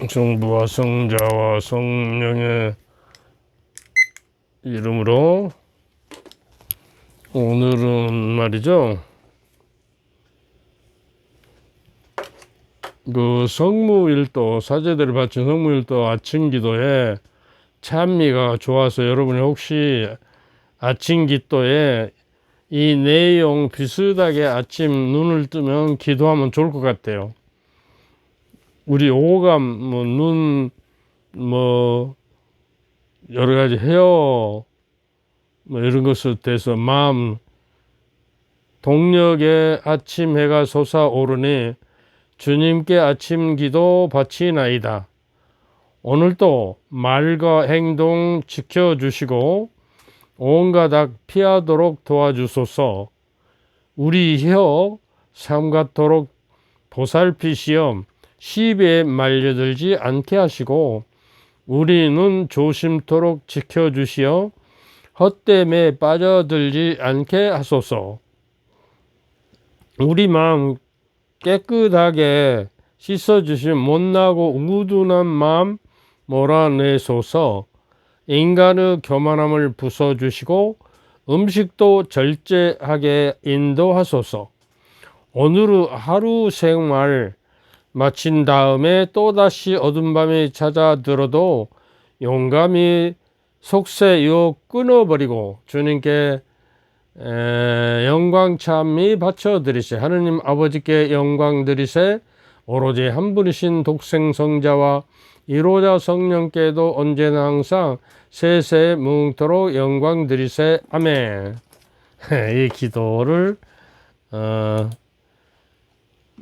성부와 성자와 성령의 이름으로 오늘은 말이죠, 그 성무일도, 사제들을 바친 성무일도 아침 기도에 찬미가 좋아서 여러분이 혹시 아침 기도에 이 내용 비슷하게 아침 눈을 뜨면 기도하면 좋을 것 같아요. 우리 오감, 눈, 여러 가지 헤어, 이런 것에 대해서 마음, 동력의 아침 해가 솟아오르니 주님께 아침 기도 바치나이다. 오늘도 말과 행동 지켜주시고 온갖 악 피하도록 도와주소서. 우리 혀 삼가토록 보살피시어 시비에 말려들지 않게 하시고 우리 눈 조심토록 지켜주시어 헛됨에 빠져들지 않게 하소서. 우리 마음 깨끗하게 씻어주신 못나고 우둔한 마음 몰아내소서. 인간의 교만함을 부숴주시고 음식도 절제하게 인도하소서. 오늘 하루 생활 마친 다음에 또다시 어두운 밤이 찾아들어도 용감히 속세 유혹 끊어버리고 주님께 영광 찬미 바쳐드리세. 하느님 아버지께 영광 드리세. 오로지 한 분이신 독생성자와 이로자 성령께도 언제나 항상 세세 무궁토록 영광 드리세. 아멘. 이 기도를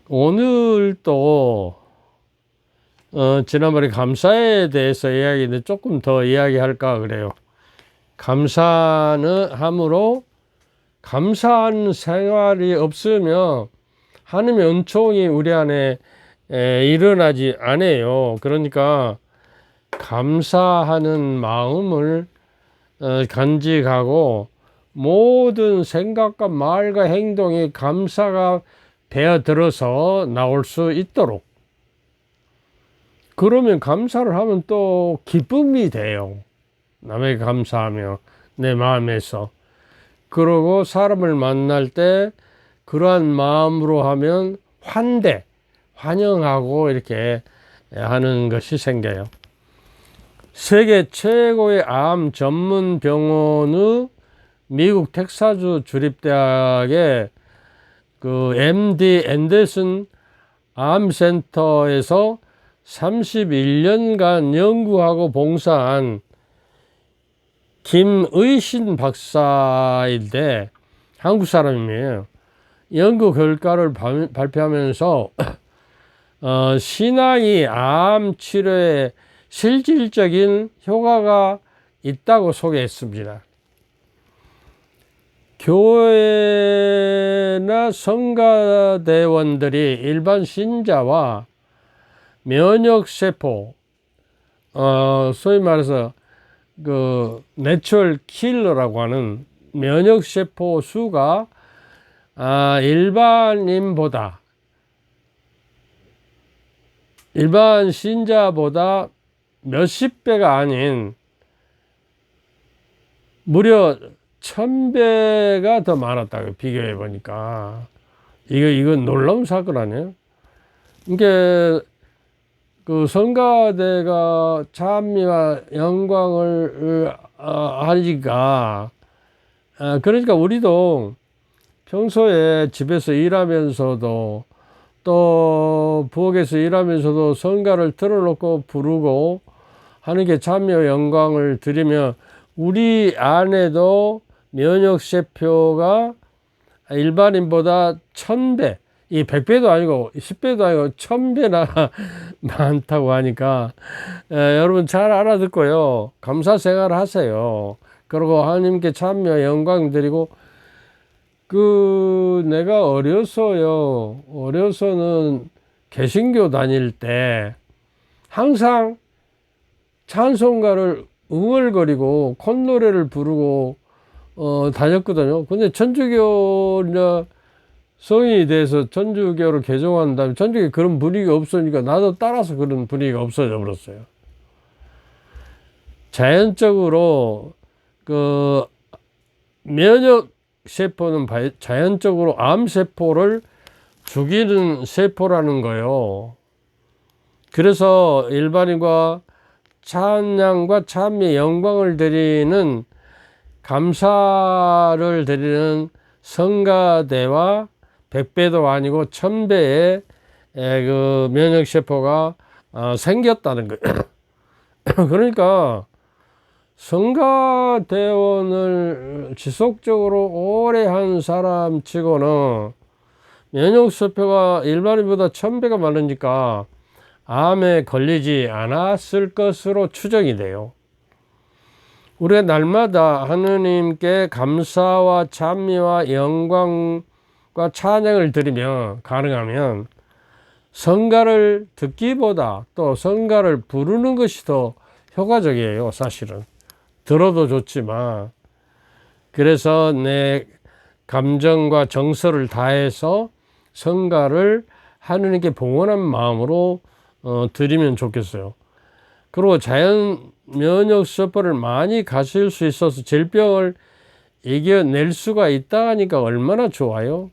오늘 또 지난번에 감사에 대해서 이야기했는데 조금 더 이야기할까 그래요. 감사는 함으로 감사한 생활이 없으면 하나님의 은총이 우리 안에 일어나지 않아요. 그러니까 감사하는 마음을 간직하고 모든 생각과 말과 행동이 감사가 배어들어서 나올 수 있도록, 그러면 감사를 하면 또 기쁨이 돼요. 남에게 감사하며 내 마음에서. 그러고 사람을 만날 때 그러한 마음으로 하면 환영하고 이렇게 하는 것이 생겨요. 세계 최고의 암 전문 병원의 미국 텍사스 주립대학의 그 MD 앤더슨 암센터에서 31년간 연구하고 봉사한 김의신 박사인데 한국 사람이에요. 연구 결과를 발표하면서 신앙이 암 치료에 실질적인 효과가 있다고 소개했습니다. 교회나 성가대원들이 일반 신자와 면역세포, 소위 말해서 그 내추럴 킬러라고 하는 면역세포 수가 일반 신자보다 몇십 배가 아닌 무려 1000배가 더 많았다고 비교해 보니까 이건 놀라운 사건 아니에요? 이게 그 성가대가 찬미와 영광을 하니까 그러니까 우리도 평소에 집에서 일하면서도 또 부엌에서 일하면서도 성가를 틀어놓고 부르고 하는 게 찬미와 영광을 드리며 우리 안에도 면역세포가 일반인보다 1000배, 이 100배도 아니고 10배도 아니고 1000배나 많다고 하니까 여러분 잘 알아듣고요. 감사 생활 하세요. 그리고 하나님께 찬미와 영광 드리고, 내가 어려서는 개신교 다닐 때 항상 찬송가를 웅얼거리고 콧노래를 부르고 다녔거든요. 근데 천주교나 성인이 돼서 천주교를 개종한 다음에 천주교에 그런 분위기가 없으니까 나도 따라서 그런 분위기가 없어져 버렸어요. 자연적으로 그 면역 세포는 자연적으로 암 세포를 죽이는 세포라는 거예요. 그래서 일반인과 찬양과 찬미의 영광을 드리는 감사를 드리는 성가대와 100배도 아니고 1000배의 그 면역세포가 생겼다는 거예요. 그러니까 성가대원을 지속적으로 오래 한 사람 치고는 면역세포가 일반인보다 1000배가 많으니까 암에 걸리지 않았을 것으로 추정이 돼요. 우리가 날마다 하느님께 감사와 찬미와 영광과 찬양을 드리며 가능하면 성가를 듣기보다 또 성가를 부르는 것이 더 효과적이에요. 사실은 들어도 좋지만, 그래서 내 감정과 정서를 다해서 성가를 하느님께 봉헌한 마음으로 드리면 좋겠어요. 그리고 자연 면역 세포를 많이 가질 수 있어서 질병을 이겨낼 수가 있다 하니까 얼마나 좋아요.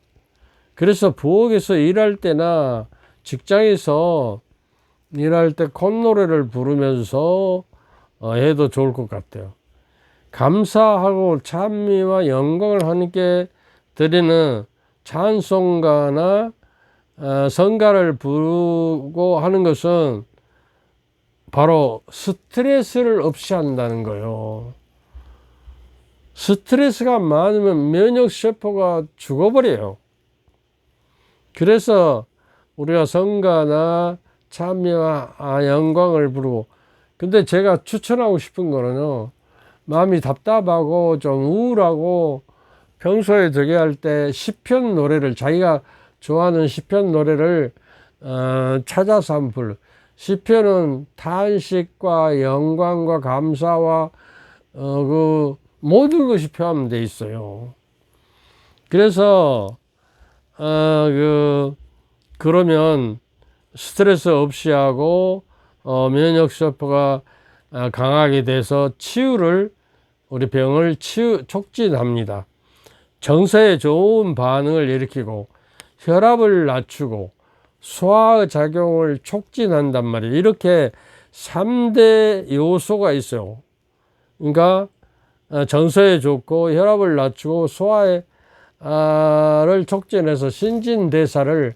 그래서 부엌에서 일할 때나 직장에서 일할 때 콧노래를 부르면서 해도 좋을 것 같아요. 감사하고 찬미와 영광을 하나님께 드리는 찬송가나 성가를 부르고 하는 것은 바로 스트레스를 없이 한다는 거예요. 스트레스가 많으면 면역세포가 죽어버려요. 그래서 우리가 성가나 찬미와 영광을 부르고, 근데 제가 추천하고 싶은 거는요, 마음이 답답하고 좀 우울하고 평소에 저기 할 때 시편 노래를, 자기가 좋아하는 시편 노래를 찾아서 한번 불러. 시편은 탄식과 영광과 감사와 그 모든 것이 표현돼 있어요. 그래서 그러면 스트레스 없이 하고 면역세포가 강하게 돼서 우리 병을 촉진합니다. 정서에 좋은 반응을 일으키고 혈압을 낮추고 소화의 작용을 촉진한단 말이에요. 이렇게 3대 요소가 있어요. 그러니까 정서에 좋고 혈압을 낮추고 소화를 촉진해서 신진대사를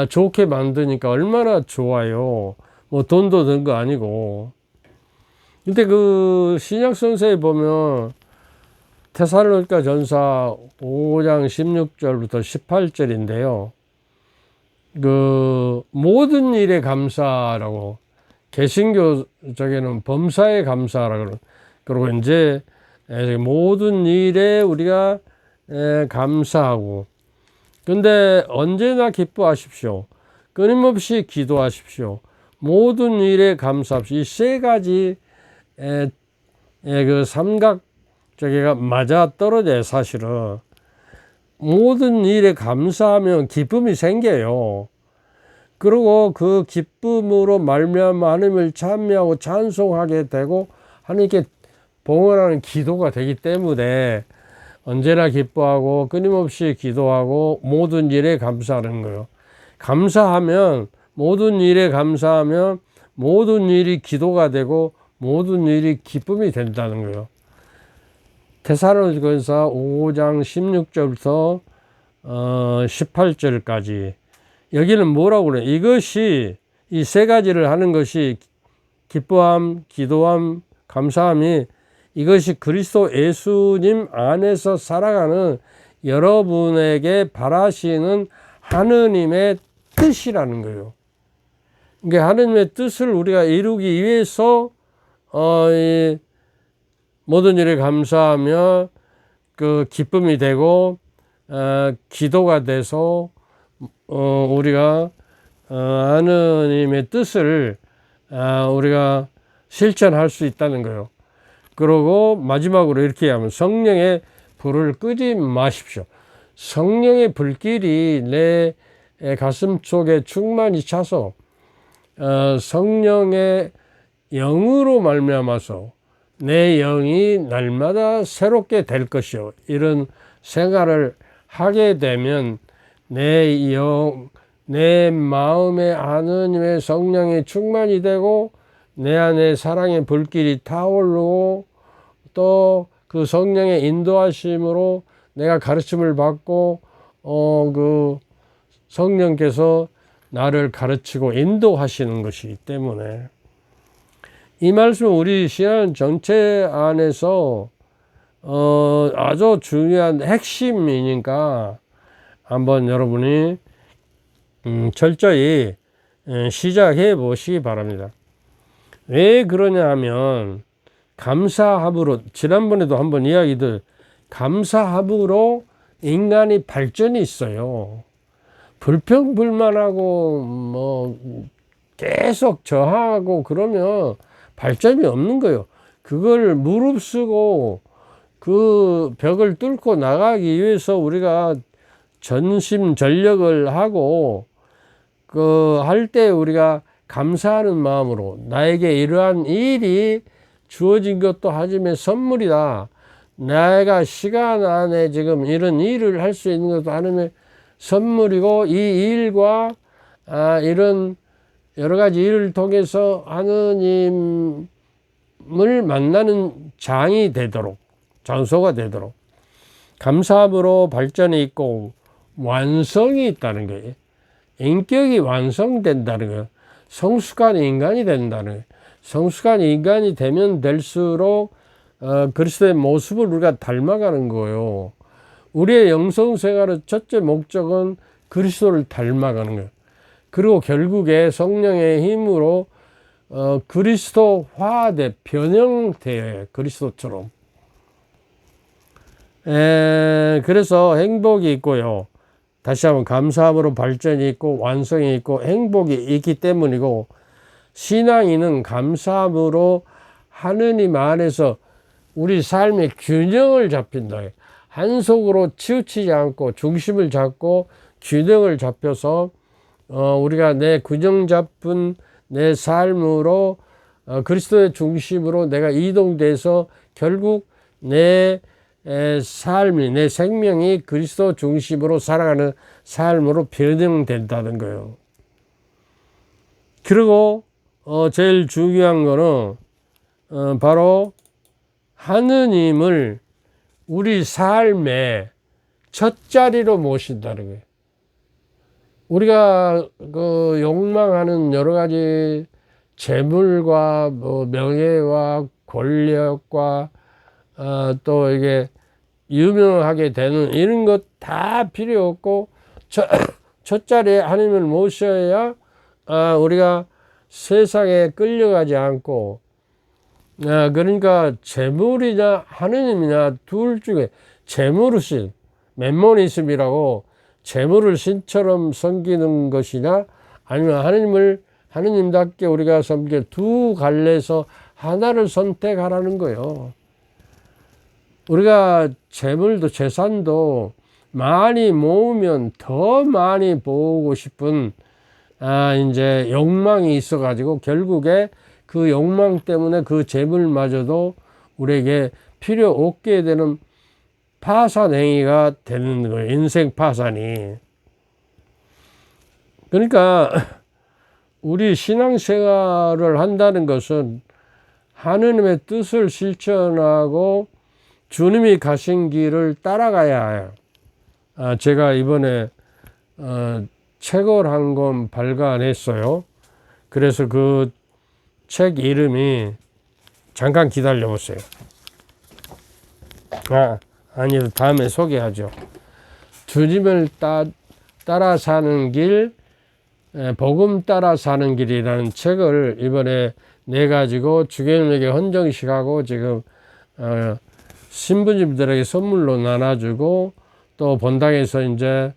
좋게 만드니까 얼마나 좋아요. 뭐 돈도 든 거 아니고. 근데 그 신약 성서에 보면 데살로니가 전서 5장 16절부터 18절인데요. 그 모든 일에 감사라고, 개신교 쪽에는 범사에 감사라고, 그리고 이제 모든 일에 우리가 감사하고, 근데 언제나 기뻐하십시오. 끊임없이 기도하십시오. 모든 일에 감사합시오. 이 세 가지 그 삼각 저기가 맞아 떨어져요. 사실은 모든 일에 감사하면 기쁨이 생겨요. 그리고 그 기쁨으로 말미암아 하나님을 찬미하고 찬송하게 되고 하나님께 봉헌하는 기도가 되기 때문에 언제나 기뻐하고 끊임없이 기도하고 모든 일에 감사하는 거예요. 감사하면, 모든 일에 감사하면 모든 일이 기도가 되고 모든 일이 기쁨이 된다는 거예요. 데살로니가서 5장 16절부터 18절까지 여기는 뭐라고 그래요? 이것이, 이 세 가지를 하는 것이, 기뻐함, 기도함, 감사함이, 이것이 그리스도 예수님 안에서 살아가는 여러분에게 바라시는 하느님의 뜻이라는 거예요. 그러니까 하느님의 뜻을 우리가 이루기 위해서 이 모든 일에 감사하며 그 기쁨이 되고 기도가 돼서 우리가 하느님의 뜻을 우리가 실천할 수 있다는 거예요. 그리고 마지막으로 이렇게 하면 성령의 불을 끄지 마십시오. 성령의 불길이 내 가슴 속에 충만히 차서 성령의 영으로 말미암아서 내 영이 날마다 새롭게 될 것이요. 이런 생활을 하게 되면 내 마음에 하느님의 성령이 충만이 되고 내 안에 사랑의 불길이 타오르고 또 그 성령의 인도하심으로 내가 가르침을 받고 그 성령께서 나를 가르치고 인도하시는 것이기 때문에 이 말씀은 우리 신앙 전체 안에서 아주 중요한 핵심이니까 한번 여러분이 철저히 시작해 보시기 바랍니다. 왜 그러냐 하면 감사함으로, 지난번에도 한번 이야기들, 감사함으로 인간이 발전이 있어요. 불평불만하고 뭐 계속 저항하고 그러면 발전이 없는 거예요. 그걸 무릅쓰고 그 벽을 뚫고 나가기 위해서 우리가 전심전력을 하고 그 할 때 우리가 감사하는 마음으로 나에게 이러한 일이 주어진 것도 하지만 선물이다. 내가 시간 안에 지금 이런 일을 할 수 있는 것도 하나님의 선물이고 이 일과 이런 여러 가지 일을 통해서 하느님을 만나는 장이 되도록, 장소가 되도록 감사함으로 발전이 있고 완성이 있다는 거예요. 인격이 완성된다는 거예요. 성숙한 인간이 된다는 거예요. 성숙한 인간이 되면 될수록 그리스도의 모습을 우리가 닮아가는 거예요. 우리의 영성생활의 첫째 목적은 그리스도를 닮아가는 거예요. 그리고 결국에 성령의 힘으로 그리스도화돼 변형돼요. 그리스도처럼. 그래서 행복이 있고요. 다시 한번 감사함으로 발전이 있고 완성이 있고 행복이 있기 때문이고, 신앙인은 감사함으로 하느님 안에서 우리 삶의 균형을 잡힌다. 한 속으로 치우치지 않고 중심을 잡고 균형을 잡혀서 우리가 내 균형 잡은 내 삶으로 그리스도의 중심으로 내가 이동돼서 결국 내 삶이, 내 생명이 그리스도 중심으로 살아가는 삶으로 변형된다는 거예요. 그리고 제일 중요한 거는 바로 하느님을 우리 삶의 첫 자리로 모신다는 거예요. 우리가 그 욕망하는 여러 가지 재물과 뭐 명예와 권력과 또 이게 유명하게 되는 이런 것 다 필요 없고 첫 자리에 하나님을 모셔야 우리가 세상에 끌려가지 않고 그러니까 재물이냐 하느님이냐 둘 중에 재물신, 멤모니즘이라고 재물을 신처럼 섬기는 것이냐 아니면 하느님답게 우리가 섬길 두 갈래에서 하나를 선택하라는 거예요. 우리가 재물도 재산도 많이 모으면 더 많이 모으고 싶은 이제 욕망이 있어 가지고 결국에 그 욕망 때문에 그 재물마저도 우리에게 필요 없게 되는 파산 행위가 되는 거예요. 인생 파산이. 그러니까 우리 신앙생활을 한다는 것은 하느님의 뜻을 실천하고 주님이 가신 길을 따라가야 해요. 제가 이번에 책을 한 권 발간했어요. 그래서 그 책 이름이, 잠깐 기다려 보세요. 아니, 다음에 소개하죠. 주님을 따라 사는 길, 복음 따라 사는 길이라는 책을 이번에 내가지고 주교님에게 헌정식하고 지금 신부님들에게 선물로 나눠주고 또 본당에서 이제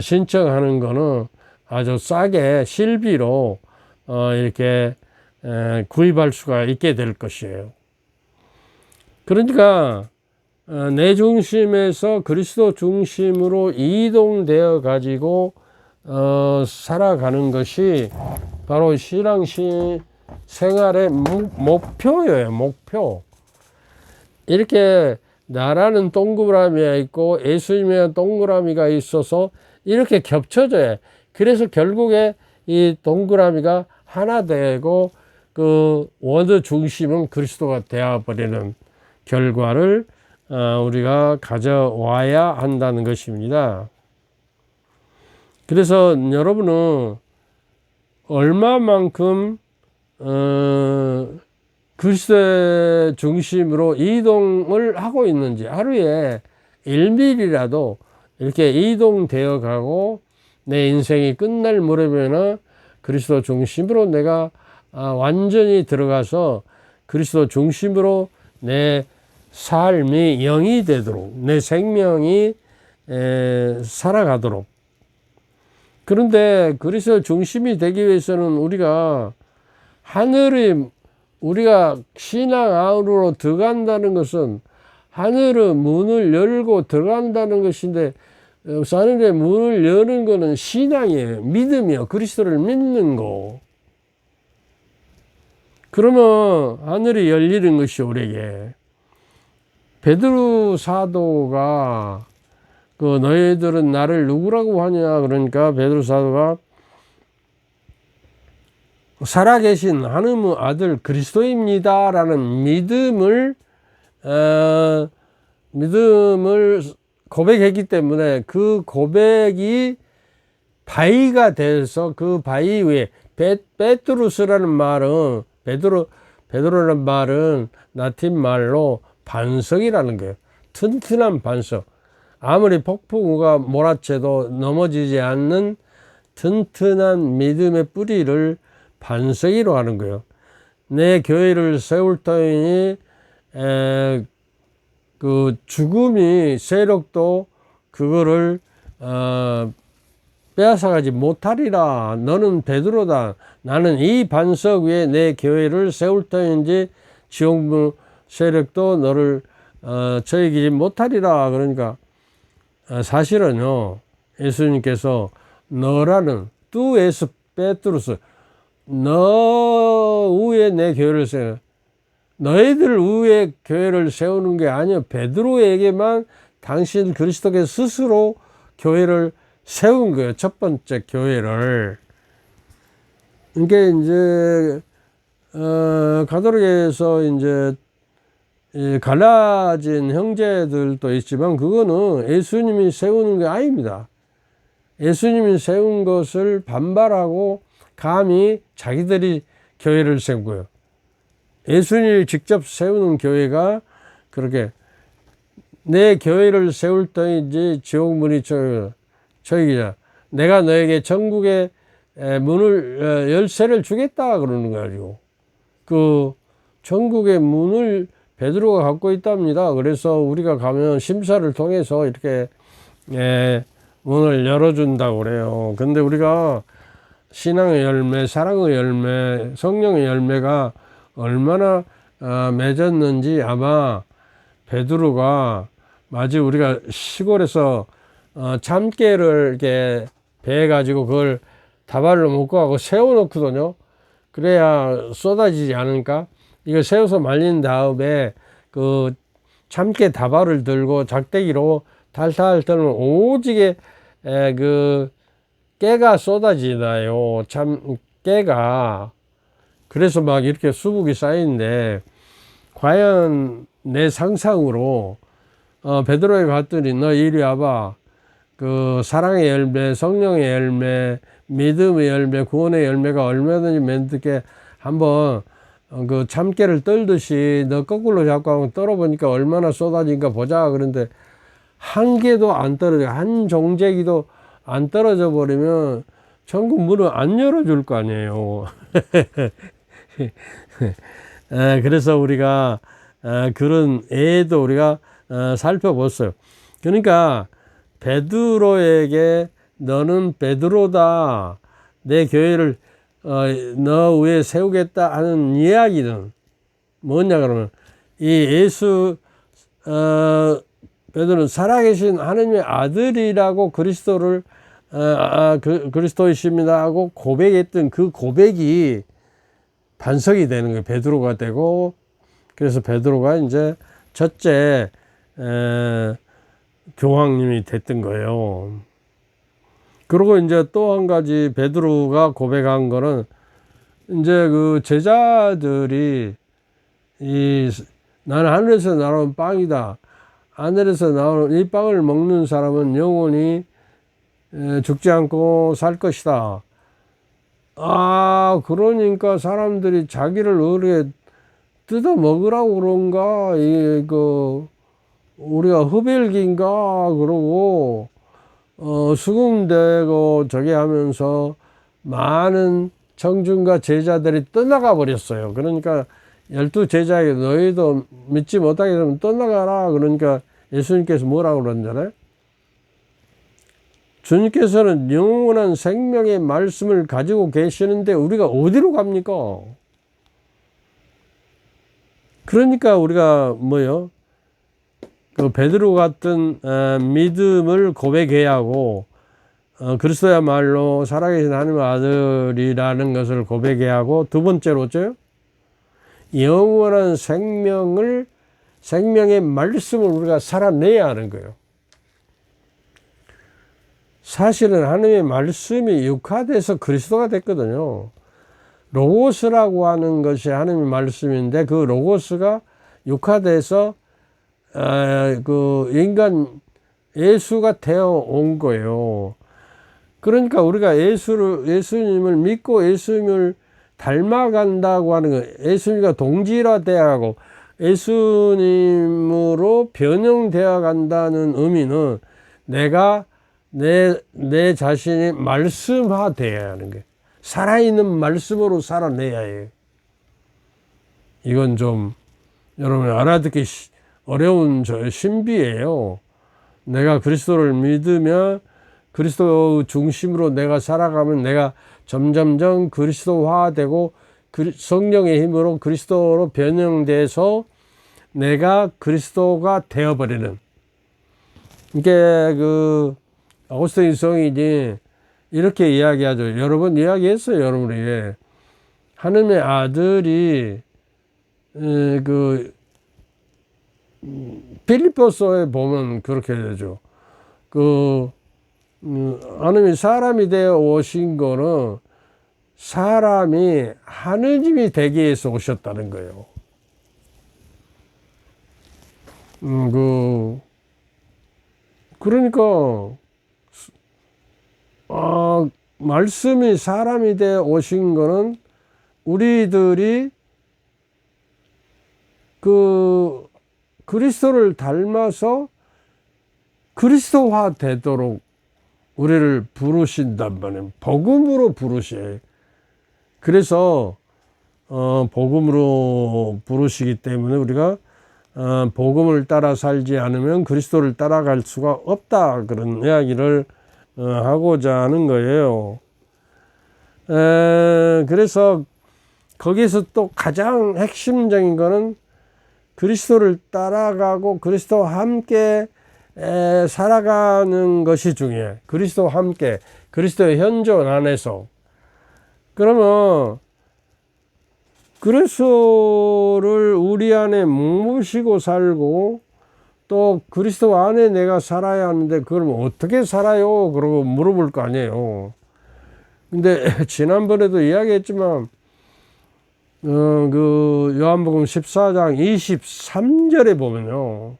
신청하는 거는 아주 싸게 실비로 이렇게 구입할 수가 있게 될 것이에요. 그러니까 내 중심에서 그리스도 중심으로 이동되어 가지고 살아가는 것이 바로 신앙 생활의 목표예요. 목표. 이렇게 나라는 동그라미가 있고 예수님의 동그라미가 있어서 이렇게 겹쳐져요. 그래서 결국에 이 동그라미가 하나 되고 그 원의 중심은 그리스도가 되어버리는 결과를 우리가 가져와야 한다는 것입니다. 그래서 여러분은 얼마만큼 그리스도의 중심으로 이동을 하고 있는지, 하루에 1mm라도 이렇게 이동되어 가고 내 인생이 끝날 무렵에는 그리스도 중심으로 내가 완전히 들어가서 그리스도 중심으로 내 삶이 영이 되도록, 내 생명이 살아가도록. 그런데 그리스도 중심이 되기 위해서는 우리가 우리가 신앙 안으로 들어간다는 것은 하늘의 문을 열고 들어간다는 것인데, 하늘의 문을 여는 것은 신앙이에요. 믿음이요. 그리스도를 믿는 거. 그러면 하늘이 열리는 것이 우리에게. 베드로 사도가 너희들은 나를 누구라고 하냐, 그러니까 베드로 사도가 살아계신 하나님의 아들 그리스도입니다 라는 믿음을 고백했기 때문에 그 고백이 바위가 돼서 그 바위 위에 베드루스라는 말은 베드로라는 말은 라틴 말로 반석이라는 거예요. 튼튼한 반석. 아무리 폭풍우가 몰아쳐도 넘어지지 않는 튼튼한 믿음의 뿌리를 반석이로 하는 거예요. 내 교회를 세울 터이니 그 죽음이 세력도 그거를 빼앗아가지 못하리라. 너는 베드로다. 나는 이 반석 위에 내 교회를 세울 터인지 지옥 세력도 너를 저이기지 못하리라. 그러니까 사실은요, 예수님께서 너라는 뚜에스 베드로스, 너 위에 내 교회를 세워. 너희들 위에 교회를 세우는 게 아니요, 베드로에게만 당신 그리스도께서 스스로 교회를 세운 거예요. 첫 번째 교회를. 이게 이제 가톨릭에서 이제 갈라진 형제들도 있지만 그거는 예수님이 세우는 게 아닙니다. 예수님이 세운 것을 반발하고 감히 자기들이 교회를 세운 거예요. 예수님이 직접 세우는 교회가 그렇게 내 교회를 세울 때인지 지옥문이 저기자 내가 너에게 천국의 문을 열쇠를 주겠다 그러는 거죠. 그 천국의 문을 베드로가 갖고 있답니다. 그래서 우리가 가면 심사를 통해서 이렇게 문을 열어준다고 그래요. 근데 우리가 신앙의 열매, 사랑의 열매, 성령의 열매가 얼마나 맺었는지 아마 베드로가 마치 우리가 시골에서 참깨를 이렇게 베어 가지고 그걸 다발로 묶고 하고 세워놓거든요. 그래야 쏟아지지 않으니까 이거 세워서 말린 다음에 그 참깨 다발을 들고 작대기로 탈탈 털면 오지게 그 깨가 쏟아지나요. 참 깨가. 그래서 막 이렇게 수북이 쌓이는데 과연 내 상상으로 베드로에 갔더니 너 이리 와봐. 그 사랑의 열매, 성령의 열매, 믿음의 열매, 구원의 열매가 얼마든지 맺게 한번 그 참깨를 떨듯이 너 거꾸로 잡고 한번 떨어보니까 얼마나 쏟아진가 보자. 그런데 한 개도 안 떨어져. 한 종재기도 안 떨어져 버리면 천국 문을 안 열어줄 거 아니에요. 그래서 우리가 그런 애도 우리가 살펴봤어요. 그러니까 베드로에게 너는 베드로다. 내 교회를 너 위에 세우겠다 하는 이야기는 뭐냐 그러면 이 예수 베드로는 살아계신 하느님의 아들이라고 그리스도를 그리스도이십니다 하고 고백했던 그 고백이 반석이 되는 거예요. 베드로가 되고, 그래서 베드로가 이제 첫째 교황님이 됐던 거예요. 그리고 이제 또 한 가지 베드로가 고백한 거는, 이제 그 제자들이 나는 하늘에서 나온 빵이다. 하늘에서 나오는 이 빵을 먹는 사람은 영원히 죽지 않고 살 것이다. 그러니까 사람들이 자기를 어떻게 뜯어 먹으라고 그런가? 우리가 흡혈귀인가? 그러고, 수긍되고 저기 하면서 많은 청중과 제자들이 떠나가 버렸어요. 그러니까 12제자에게 너희도 믿지 못하게 되면 떠나가라. 그러니까 예수님께서 뭐라고 그러잖아요. 주님께서는 영원한 생명의 말씀을 가지고 계시는데 우리가 어디로 갑니까? 그러니까 우리가 그 베드로 같은 믿음을 고백해야 하고, 그리스도야말로 살아계신 하나님의 아들이라는 것을 고백해야 하고, 두 번째로 어째요? 영원한 생명의 말씀을 우리가 살아내야 하는 거예요. 사실은 하나님의 말씀이 육화돼서 그리스도가 됐거든요. 로고스라고 하는 것이 하나님의 말씀인데, 그 로고스가 육화돼서 그 인간 예수가 되어 온 거예요. 그러니까 우리가 예수님을 믿고 예수님을 닮아간다고 하는 거, 예수님과 동질화되어 가고 예수님으로 변형되어 간다는 의미는 내가 내 자신이 말씀화되어야 하는 거예요. 살아있는 말씀으로 살아내야 해요. 이건 좀 여러분 알아듣기 어려운 신비예요. 내가 그리스도를 믿으며 그리스도 중심으로 내가 살아가면 내가 점점점 그리스도화되고 성령의 힘으로 그리스도로 변형돼서 내가 그리스도가 되어버리는, 이게 그 아고스틴 성인이 이렇게 이야기하죠. 여러 번 이야기했어요. 여러분에게 하나님의 아들이 그 빌립보서에 보면 그렇게 되죠. 하나님이 사람이 되어 오신 거는 사람이 하느님이 되기 위해서 오셨다는 거예요. 그러니까 말씀이 사람이 되어 오신 거는 우리들이 그리스도를 닮아서 그리스도화 되도록 우리를 부르신단 말이에요. 복음으로 부르셔요. 그래서 복음으로 부르시기 때문에 우리가 복음을 따라 살지 않으면 그리스도를 따라갈 수가 없다, 그런 이야기를 하고자 하는 거예요. 그래서 거기서 또 가장 핵심적인 거는 그리스도를 따라가고 그리스도와 함께 살아가는 것이 중요해요. 그리스도와 함께, 그리스도의 현존 안에서. 그러면 그리스도를 우리 안에 묵으시고 살고, 또 그리스도 안에 내가 살아야 하는데 그럼 어떻게 살아요? 그러고 물어볼 거 아니에요. 근데 지난번에도 이야기했지만 그 요한복음 14장 23절에 보면요,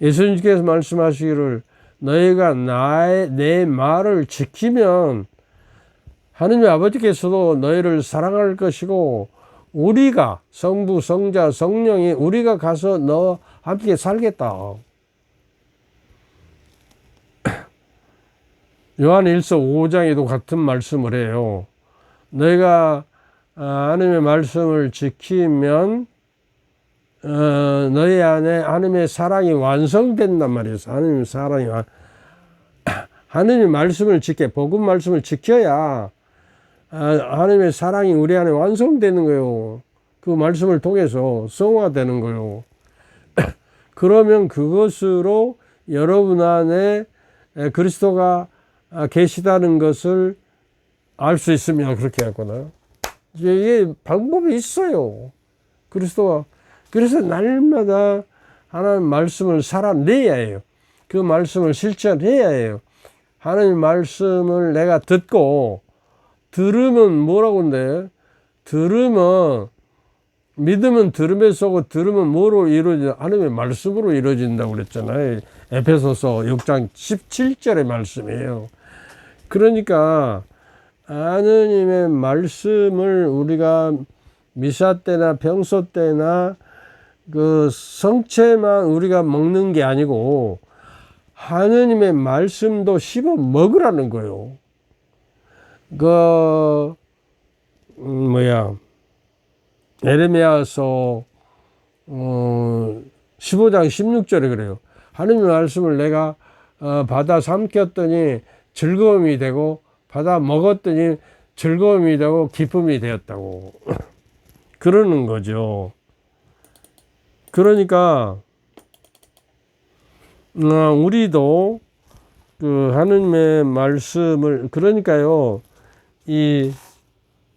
예수님께서 말씀하시기를 너희가 내 말을 지키면 하느님 아버지께서도 너희를 사랑할 것이고 우리가, 성부, 성자, 성령이 우리가 가서 너와 함께 살겠다. 요한 1서 5장에도 같은 말씀을 해요. 너희가 하나님의 말씀을 지키면 너희 안에 하나님의 사랑이 완성된단 말이에요. 하나님의 사랑이 하나님의 말씀을 복음 말씀을 지켜야 하나님의 사랑이 우리 안에 완성되는 거예요. 그 말씀을 통해서 성화되는 거예요. 그러면 그것으로 여러분 안에 그리스도가 계시다는 것을 알 수 있으면 그렇게 했구나. 이게 방법이 있어요. 그리스도가. 그래서 날마다 하나님 말씀을 살아내야 해요. 그 말씀을 실천해야 해요. 하나님 말씀을 내가 듣고, 들으면 뭐라고 한대? 들으면, 믿음은 들음에서 오고 들으면 뭐로 이루어진다? 하나님의 말씀으로 이루어진다고 그랬잖아요. 에베소서 6장 17절의 말씀이에요. 그러니까 하느님의 말씀을 우리가 미사 때나 평소 때나 그 성체만 우리가 먹는 게 아니고 하느님의 말씀도 씹어 먹으라는 거예요. 에레미야서 15장 16절에 그래요. 하느님의 말씀을 내가 받아 삼켰더니 즐거움이 되고 받아 먹었더니 즐거움이 되고 기쁨이 되었다고 그러는 거죠. 그러니까 우리도 그 하느님의 말씀을, 그러니까요, 이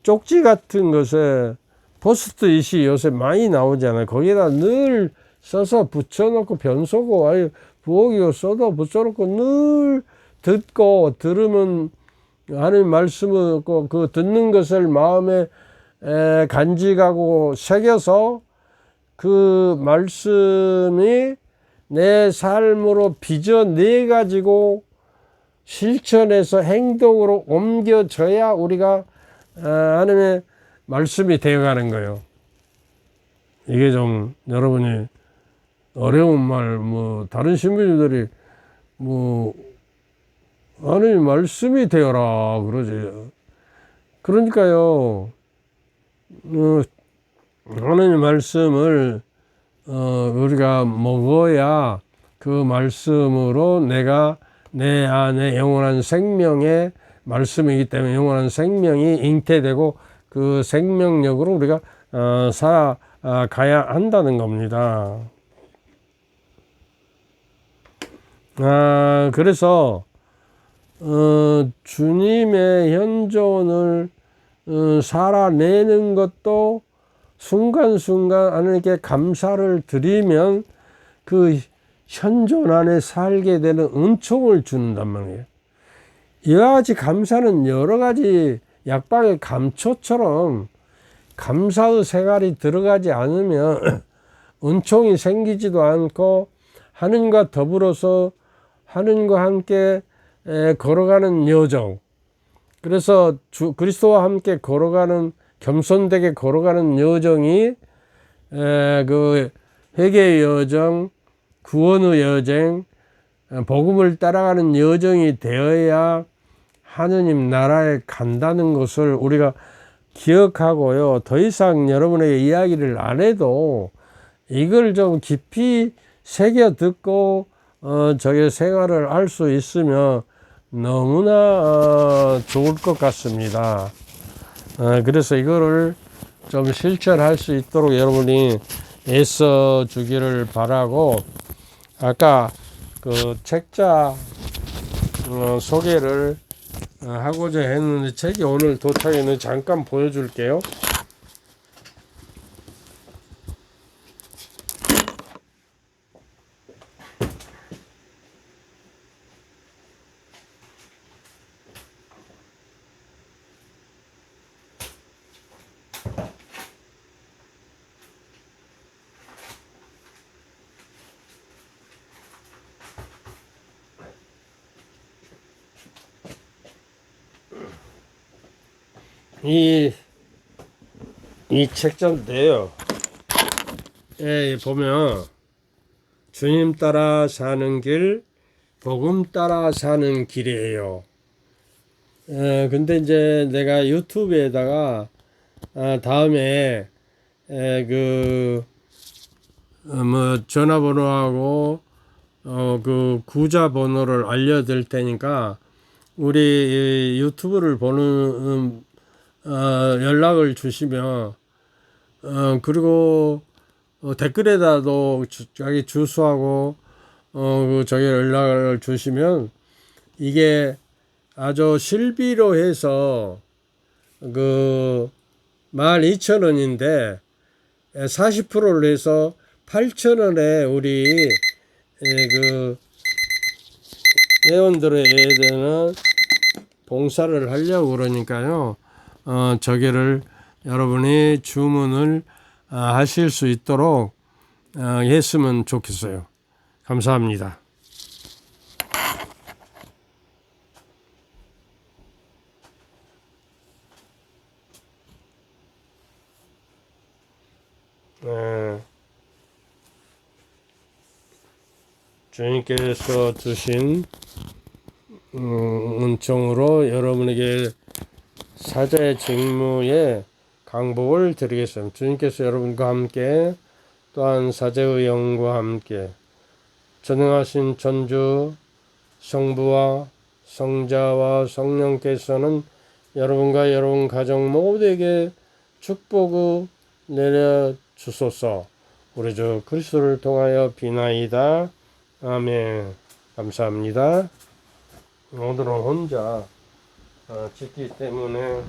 쪽지 같은 것에 포스트잇이 요새 많이 나오잖아요. 거기에다 늘 써서 붙여놓고 변소고 부엌이고 써도 붙여놓고 늘 듣고, 들으면 하나님 말씀을 그 듣는 것을 마음에 간직하고 새겨서 그 말씀이 내 삶으로 빚어내 가지고 실천해서 행동으로 옮겨져야 우리가 하나님의 말씀이 되어가는 거예요. 이게 좀 여러분이 어려운 말, 다른 신부님들이 하나님 말씀이 되어라 그러지. 그러니까요, 하나님 말씀을 우리가 먹어야 그 말씀으로 내가 내 안에 영원한 생명의 말씀이기 때문에 영원한 생명이 잉태되고 그 생명력으로 우리가 살아가야 한다는 겁니다. 그래서 주님의 현존을 살아내는 것도 순간순간 하나님께 감사를 드리면 그 현존 안에 살게 되는 은총을 주는단 말이에요. 이와 같이 감사는 여러 가지 약방의 감초처럼 감사의 생활이 들어가지 않으면 은총이 생기지도 않고 하느님과 더불어서 하느님과 함께 걸어가는 여정, 그래서 그리스도와 함께 걸어가는, 겸손되게 걸어가는 여정이 그 회개의 여정, 구원의 여정, 복음을 따라가는 여정이 되어야 하느님 나라에 간다는 것을 우리가 기억하고요. 더 이상 여러분에게 이야기를 안 해도 이걸 좀 깊이 새겨 듣고 저의 생활을 할 수 있으면 너무나 좋을 것 같습니다. 그래서 이거를 좀 실천할 수 있도록 여러분이 애써 주기를 바라고, 아까 그 책자 소개를 하고자 했는데 책이 오늘 도착했는데 잠깐 보여줄게요. 이 책자인데요. 보면 주님 따라 사는 길, 복음 따라 사는 길이에요. 근데 이제 내가 유튜브에다가 다음에 전화번호하고 그 구자 번호를 알려드릴 테니까 우리 유튜브를 보는 연락을 주시면 그리고 댓글에다도 자기 주소하고 저기 연락을 주시면 이게 아주 실비로 해서 12,000원인데 40%를 해서 8,000원에 우리 회원들에 대한 봉사를 하려고 그러니까요. 저기를 여러분이 주문을 하실 수 있도록 했으면 좋겠어요. 감사합니다. 주님께서 주신 은총으로 여러분에게 사자의 직무에 강복을 드리겠습니다. 주님께서 여러분과 함께 또한 사제의 영과 함께 전능하신 전주 성부와 성자와 성령께서는 여러분과 여러분 가정 모두에게 축복을 내려 주소서. 우리 주 그리스도를 통하여 비나이다. 아멘. 감사합니다. 오늘은 혼자 찍기 때문에